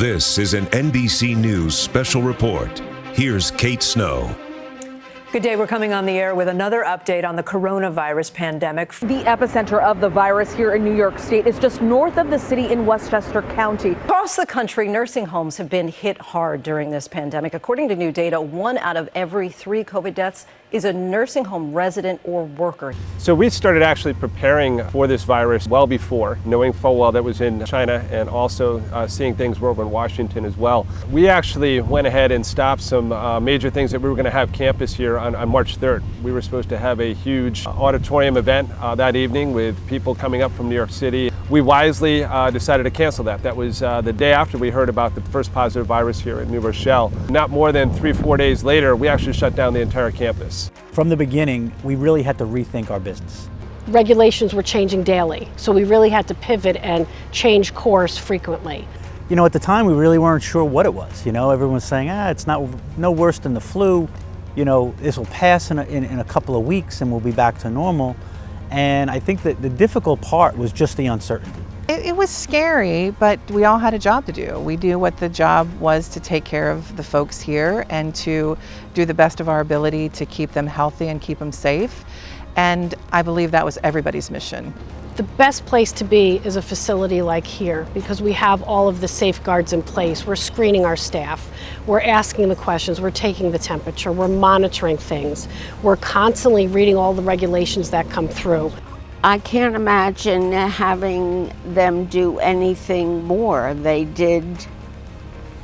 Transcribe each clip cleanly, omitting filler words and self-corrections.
This is an NBC News special report. Here's Kate Snow. Good day. We're coming on the air with another update on the coronavirus pandemic. The epicenter of the virus here in New York State is just north of the city in Westchester County. Across the country, nursing homes have been hit hard during this pandemic. According to new data, 1 out of every 3 COVID deaths is a nursing home resident or worker. So we started actually preparing for this virus well before, knowing full well that it was in China and also seeing things were over in Washington as well. We actually went ahead and stopped some major things that we were going to have campus here on March 3rd. We were supposed to have a huge auditorium event that evening with people coming up from New York City. We wisely decided to cancel that. That was the day after we heard about the first positive virus here in New Rochelle. Not more than 3-4 days later, we actually shut down the entire campus. From the beginning, we really had to rethink our business. Regulations were changing daily, so we really had to pivot and change course frequently. You know, at the time, we really weren't sure what it was. You know, everyone was saying, it's no worse than the flu. You know, this will pass in a couple of weeks and we'll be back to normal. And I think that the difficult part was just the uncertainty. It was scary, but we all had a job to do. We knew what the job was, to take care of the folks here and to do the best of our ability to keep them healthy and keep them safe. And I believe that was everybody's mission. The best place to be is a facility like here because we have all of the safeguards in place. We're screening our staff. We're asking the questions. We're taking the temperature. We're monitoring things. We're constantly reading all the regulations that come through. I can't imagine having them do anything more. They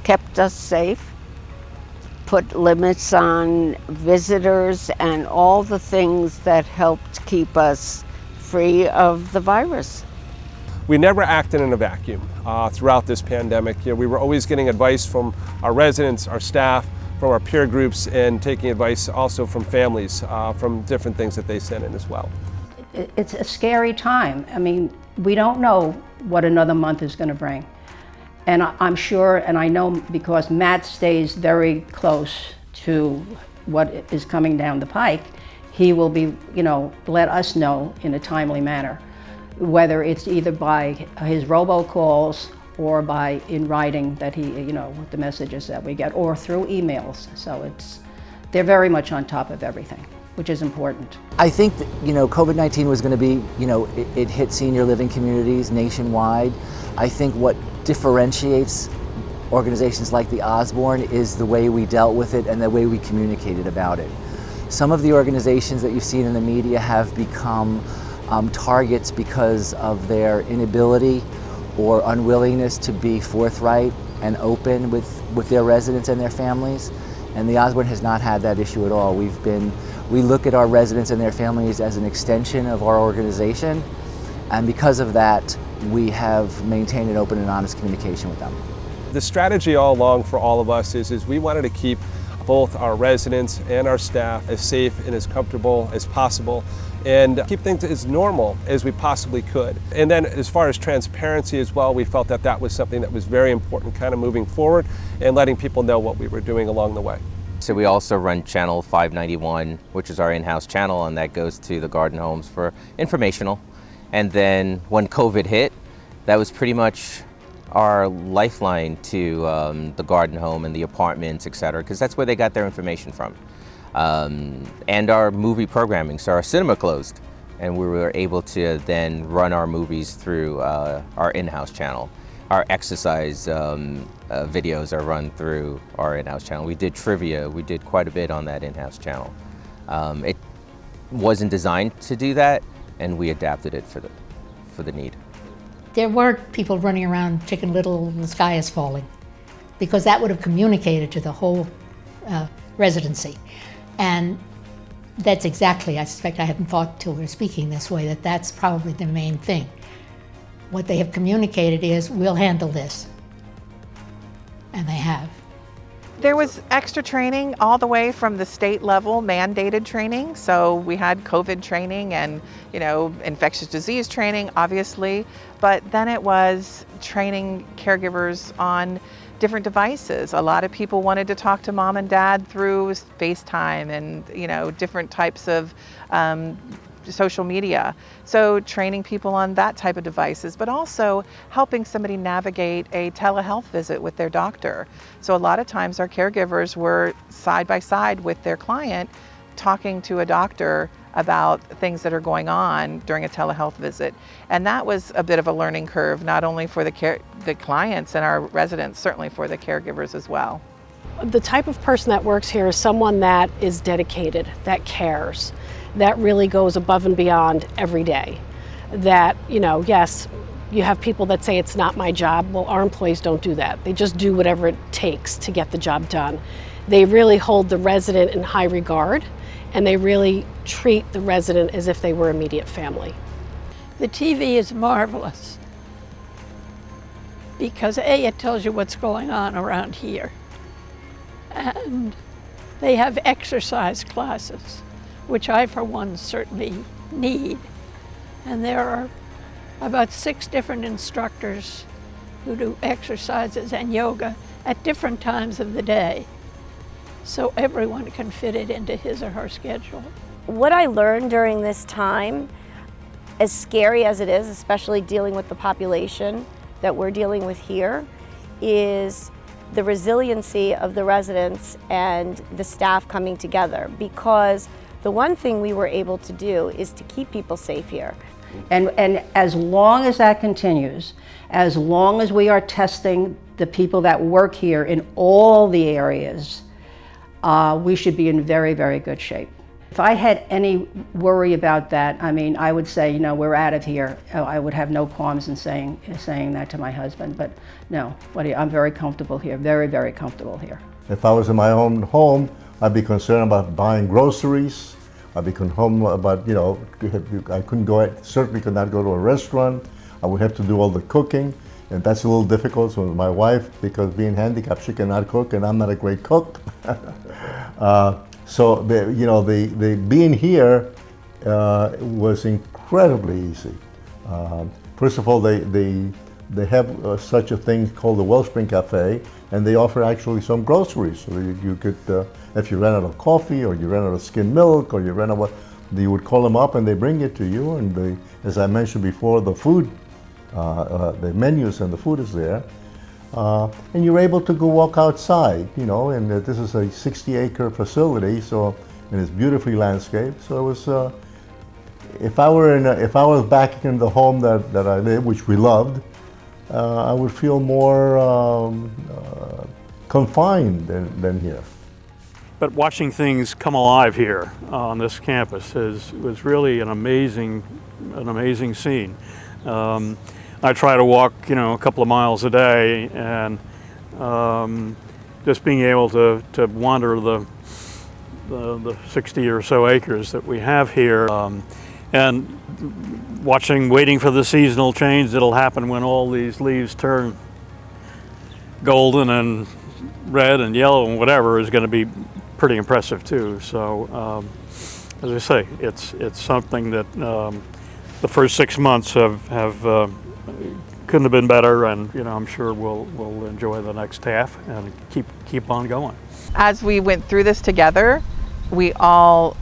kept us safe, put limits on visitors, and all the things that helped keep us free of the virus. We never acted in a vacuum throughout this pandemic. You know, we were always getting advice from our residents, our staff, from our peer groups, and taking advice also from families from different things that they sent in as well. It's a scary time. I mean, we don't know what another month is going to bring. And I'm sure, and I know because Matt stays very close to what is coming down the pike, he will be, let us know in a timely manner, whether it's either by his robocalls or by in writing that he, the messages that we get, or through emails. So they're very much on top of everything, which is important. I think that, COVID-19 was going to be, it hit senior living communities nationwide. I think what differentiates organizations like the Osborn is the way we dealt with it and the way we communicated about it. Some of the organizations that you've seen in the media have become targets because of their inability or unwillingness to be forthright and open with their residents and their families. And the Osborn has not had that issue at all. We look at our residents and their families as an extension of our organization, and because of that, we have maintained an open and honest communication with them. The strategy all along for all of us is we wanted to keep both our residents and our staff as safe and as comfortable as possible and keep things as normal as we possibly could. And then as far as transparency as well, we felt that that was something that was very important kind of moving forward and letting people know what we were doing along the way. So we also run channel 591, which is our in-house channel, and that goes to the garden homes for informational. And then when COVID hit, that was pretty much our lifeline to the garden home and the apartments, et cetera, because that's where they got their information from. And our movie programming, so our cinema closed, and we were able to then run our movies through our in-house channel. Our exercise videos are run through our in-house channel. We did trivia, we did quite a bit on that in-house channel. It wasn't designed to do that, and we adapted it for the need. There weren't people running around Chicken Little and the sky is falling, because that would have communicated to the whole residency. And that's exactly, I suspect I hadn't thought till we were speaking this way, that's probably the main thing. What they have communicated is, we'll handle this. And they have. There was extra training all the way from the state level, mandated training. So we had COVID training and, infectious disease training, obviously. But then it was training caregivers on different devices. A lot of people wanted to talk to mom and dad through FaceTime and, different types of social media. So training people on that type of devices, but also helping somebody navigate a telehealth visit with their doctor. So a lot of times our caregivers were side by side with their client talking to a doctor about things that are going on during a telehealth visit. And that was a bit of a learning curve, not only for the clients and our residents, certainly for the caregivers as well. The type of person that works here is someone that is dedicated, that cares, that really goes above and beyond every day. That, yes, you have people that say it's not my job. Well, our employees don't do that. They just do whatever it takes to get the job done. They really hold the resident in high regard, and they really treat the resident as if they were immediate family. The TV is marvelous because A, it tells you what's going on around here. And they have exercise classes, which I, for one, certainly need. And there are about 6 different instructors who do exercises and yoga at different times of the day, so everyone can fit it into his or her schedule. What I learned during this time, as scary as it is, especially dealing with the population that we're dealing with here, is the resiliency of the residents and the staff coming together, because the one thing we were able to do is to keep people safe here. And as long as that continues, as long as we are testing the people that work here in all the areas, we should be in very, very good shape. If I had any worry about that, I would say, we're out of here. I would have no qualms in saying that to my husband, but no, I'm very comfortable here, very, very comfortable here. If I was in my own home, I'd be concerned about buying groceries. I'd be concerned about, I couldn't go, certainly could not go to a restaurant. I would have to do all the cooking, and that's a little difficult. So my wife, because being handicapped, she cannot cook, and I'm not a great cook. So the being here was incredibly easy. First of all, they have such a thing called the Wellspring Cafe, and they offer actually some groceries. So you could, if you ran out of coffee, or you ran out of skim milk, or you ran out of, you would call them up and they bring it to you. And as I mentioned before, the food, the menus and the food is there. And you're able to go walk outside, and this is a 60-acre facility, and it's beautifully landscaped. So it was, if I was back in the home that I live, which we loved, I would feel more confined than here. But watching things come alive here on this campus was really an amazing scene. I try to walk, a couple of miles a day, and just being able to wander the 60 or so acres that we have here, and waiting for the seasonal change that'll happen when all these leaves turn golden and red and yellow and whatever is going to be pretty impressive too. So, as I say, it's something that the first 6 months have couldn't have been better, and I'm sure we'll enjoy the next half and keep on going. As we went through this together, we all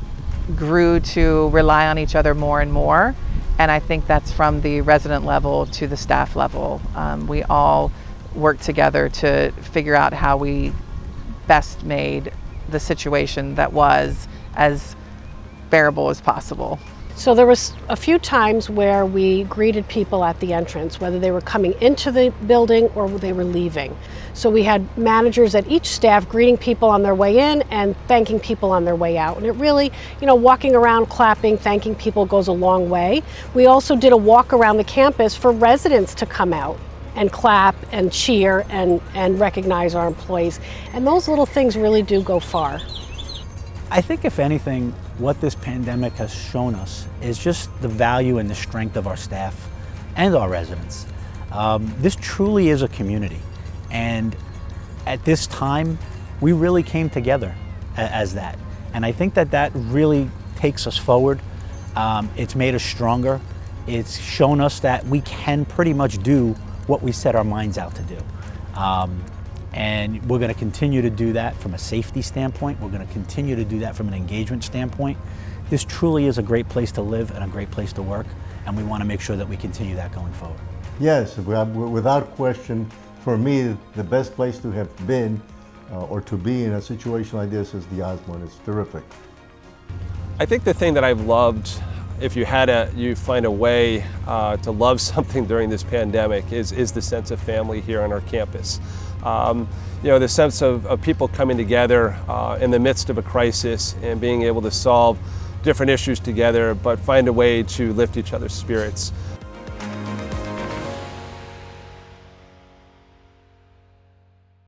grew to rely on each other more and more, and I think that's from the resident level to the staff level. We all worked together to figure out how we best made the situation that was as bearable as possible. So there was a few times where we greeted people at the entrance, whether they were coming into the building or they were leaving. So we had managers at each staff greeting people on their way in and thanking people on their way out. And it really, walking around, clapping, thanking people goes a long way. We also did a walk around the campus for residents to come out and clap and cheer and recognize our employees. And those little things really do go far. I think if anything, what this pandemic has shown us is just the value and the strength of our staff and our residents. This truly is a community, and at this time we really came together as that, and I think that really takes us forward. It's made us stronger. It's shown us that we can pretty much do what we set our minds out to do. And we're going to continue to do that from a safety standpoint. We're going to continue to do that from an engagement standpoint. this truly is a great place to live and a great place to work, and we want to make sure that we continue that going forward. Yes, without question, for me, the best place to have been or to be in a situation like this is the Osborn. It's terrific. I think the thing that I've loved, if you find a way to love something during this pandemic, is the sense of family here on our campus. The sense of people coming together in the midst of a crisis and being able to solve different issues together, but find a way to lift each other's spirits.